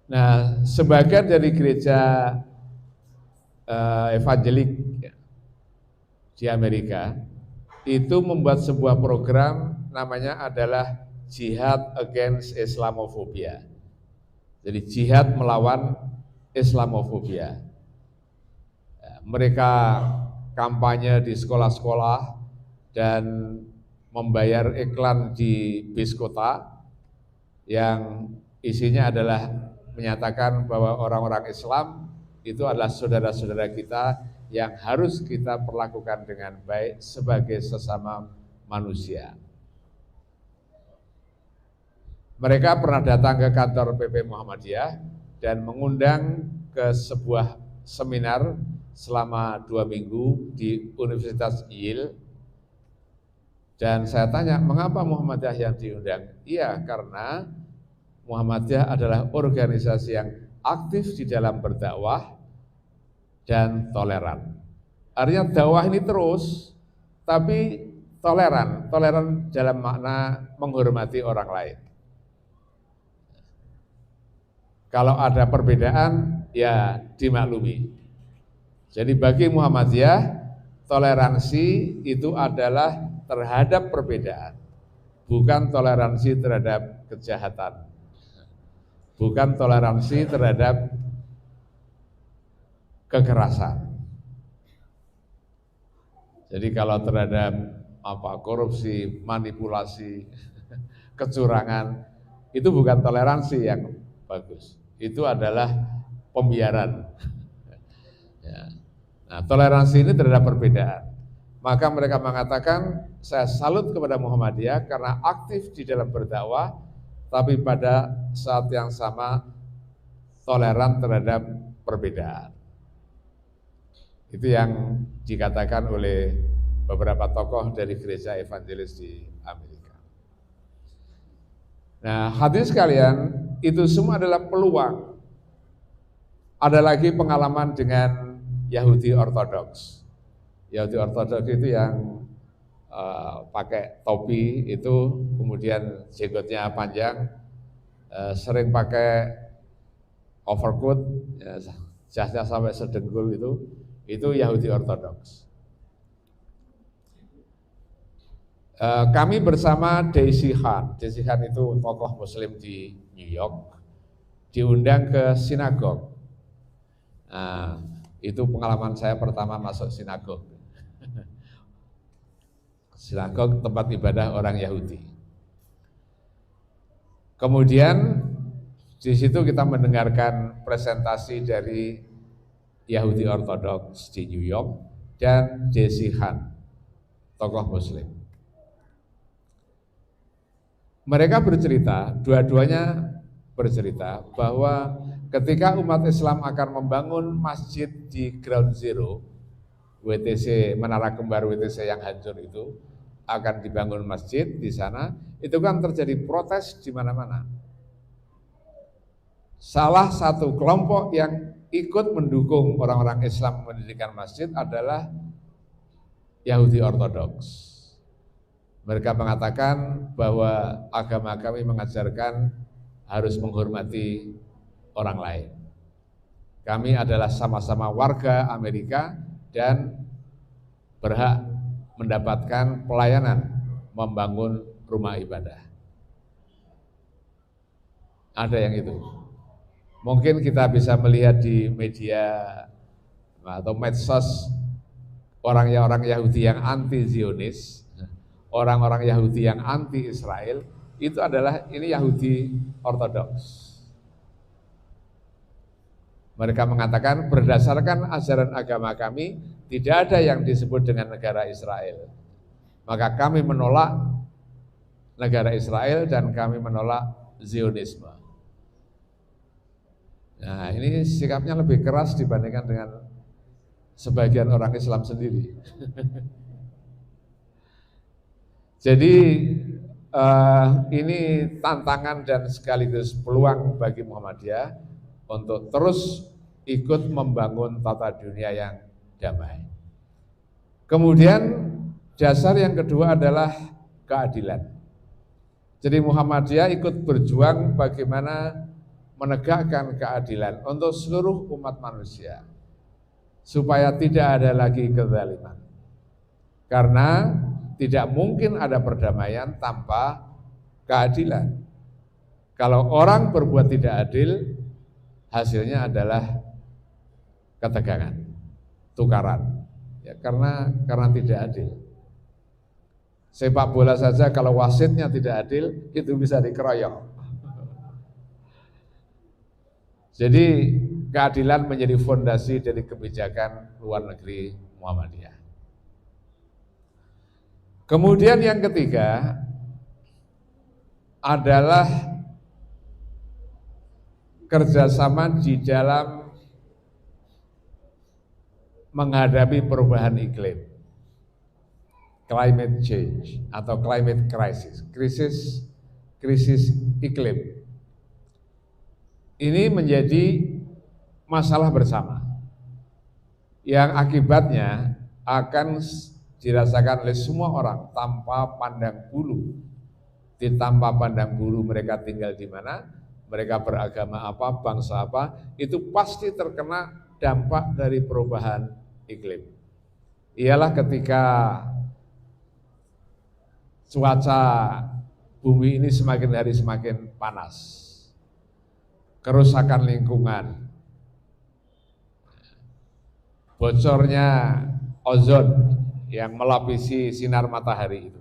S4: Nah, sebagian dari gereja evangelik di Amerika itu membuat sebuah program namanya adalah Jihad Against Islamophobia. Jadi jihad melawan Islamofobia. Mereka kampanye di sekolah-sekolah dan membayar iklan di bis kota yang isinya adalah menyatakan bahwa orang-orang Islam itu adalah saudara-saudara kita yang harus kita perlakukan dengan baik sebagai sesama manusia. Mereka pernah datang ke kantor PP Muhammadiyah dan mengundang ke sebuah seminar selama 2 minggu di Universitas Yale. Dan saya tanya, mengapa Muhammadiyah yang diundang? Iya, karena Muhammadiyah adalah organisasi yang aktif di dalam berdakwah dan toleran. Artinya dakwah ini terus, tapi toleran dalam makna menghormati orang lain. Kalau ada perbedaan, ya dimaklumi. Jadi bagi Muhammadiyah, toleransi itu adalah terhadap perbedaan, bukan toleransi terhadap kejahatan, bukan toleransi terhadap kekerasan. Jadi kalau terhadap korupsi, manipulasi, kecurangan, itu bukan toleransi yang bagus. Itu adalah pembiaran. Ya. Nah, toleransi ini terhadap perbedaan. Maka mereka mengatakan, saya salut kepada Muhammadiyah karena aktif di dalam berdakwah, tapi pada saat yang sama toleran terhadap perbedaan. Itu yang dikatakan oleh beberapa tokoh dari gereja evangelis di Amerika. Nah, hadirin sekalian, itu semua adalah peluang. Ada lagi pengalaman dengan Yahudi Ortodoks. Yahudi Ortodoks itu yang pakai topi itu, kemudian jenggotnya panjang, sering pakai overcoat, jasnya sampai sedengkul itu Yahudi Ortodoks. Kami bersama Daisy Han itu tokoh Muslim di New York, diundang ke sinagog. Nah, itu pengalaman saya pertama masuk sinagog. Sinagog tempat ibadah orang Yahudi. Kemudian di situ kita mendengarkan presentasi dari Yahudi Ortodoks di New York dan Daisy Han, tokoh Muslim. Mereka bercerita, dua-duanya bercerita bahwa ketika umat Islam akan membangun masjid di Ground Zero, WTC, Menara Kembar WTC yang hancur itu, akan dibangun masjid di sana, itu kan terjadi protes di mana-mana. Salah satu kelompok yang ikut mendukung orang-orang Islam mendirikan masjid adalah Yahudi Ortodoks. Mereka mengatakan bahwa agama kami mengajarkan harus menghormati orang lain. Kami adalah sama-sama warga Amerika dan berhak mendapatkan pelayanan membangun rumah ibadah. Ada yang itu. Mungkin kita bisa melihat di media atau medsos orang Yahudi yang anti-Zionis, orang-orang Yahudi yang anti-Israel, itu adalah ini Yahudi Ortodoks. Mereka mengatakan berdasarkan ajaran agama kami tidak ada yang disebut dengan negara Israel. Maka kami menolak negara Israel dan kami menolak Zionisme. Nah, ini sikapnya lebih keras dibandingkan dengan sebagian orang Islam sendiri. Jadi ini tantangan dan sekaligus peluang bagi Muhammadiyah untuk terus ikut membangun tata dunia yang damai. Kemudian dasar yang kedua adalah keadilan. Jadi Muhammadiyah ikut berjuang bagaimana menegakkan keadilan untuk seluruh umat manusia supaya tidak ada lagi kezaliman. Karena tidak mungkin ada perdamaian tanpa keadilan. Kalau orang berbuat tidak adil, hasilnya adalah ketegangan, tukaran. Ya, karena tidak adil. Sepak bola saja kalau wasitnya tidak adil, itu bisa dikeroyok. Jadi keadilan menjadi fondasi dari kebijakan luar negeri Muhammadiyah. Kemudian yang ketiga adalah kerjasama di dalam menghadapi perubahan iklim, climate change atau climate crisis, krisis iklim. Ini menjadi masalah bersama yang akibatnya akan dirasakan oleh semua orang tanpa pandang bulu. Tanpa pandang bulu mereka tinggal di mana, mereka beragama apa, bangsa apa, itu pasti terkena dampak dari perubahan iklim. Ialah ketika cuaca bumi ini semakin hari semakin panas, kerusakan lingkungan, bocornya ozon yang melapisi sinar matahari itu.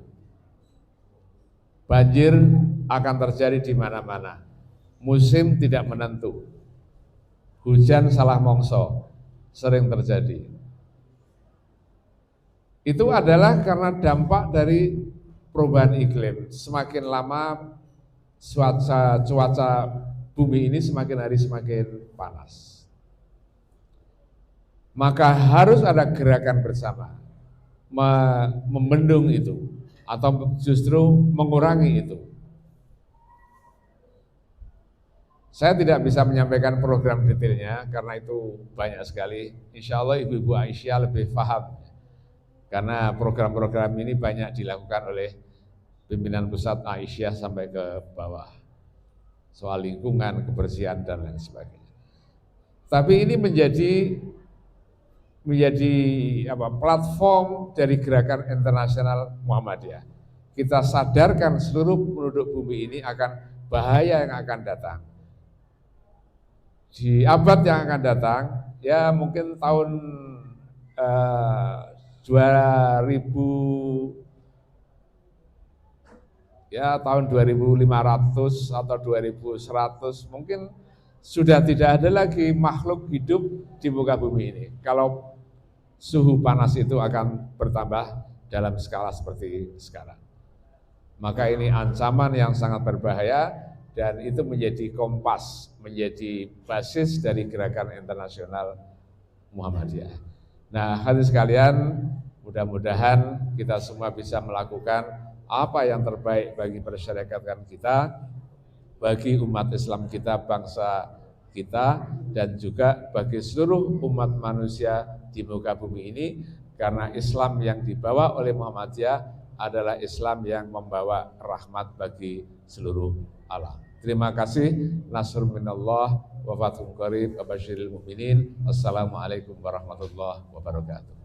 S4: Banjir akan terjadi di mana-mana. Musim tidak menentu. Hujan salah mongso sering terjadi. Itu adalah karena dampak dari perubahan iklim. Semakin lama cuaca bumi ini semakin hari semakin panas. Maka harus ada gerakan bersama membendung itu atau justru mengurangi itu. Saya tidak bisa menyampaikan program detailnya karena itu banyak sekali. Insya Allah Ibu-Ibu Aisyah lebih paham karena program-program ini banyak dilakukan oleh pimpinan pusat Aisyah sampai ke bawah. Soal lingkungan, kebersihan dan lain sebagainya. Tapi ini menjadi platform dari gerakan internasional Muhammadiyah. Kita sadarkan seluruh penduduk bumi ini akan bahaya yang akan datang. Di abad yang akan datang, ya mungkin tahun 2500 atau 2100 mungkin sudah tidak ada lagi makhluk hidup di muka bumi ini. Kalau suhu panas itu akan bertambah dalam skala seperti sekarang. Maka ini ancaman yang sangat berbahaya dan itu menjadi kompas, menjadi basis dari gerakan internasional Muhammadiyah. Nah, hadirin sekalian, mudah-mudahan kita semua bisa melakukan apa yang terbaik bagi persyarikatan kita, bagi umat Islam kita, bangsa kita, dan juga bagi seluruh umat manusia di muka bumi ini, karena Islam yang dibawa oleh Muhammadiyah adalah Islam yang membawa rahmat bagi seluruh alam. Terima kasih. Nasrun minallah wa fathun qarib wa basyiril mu'minin. Assalamualaikum warahmatullahi wabarakatuh.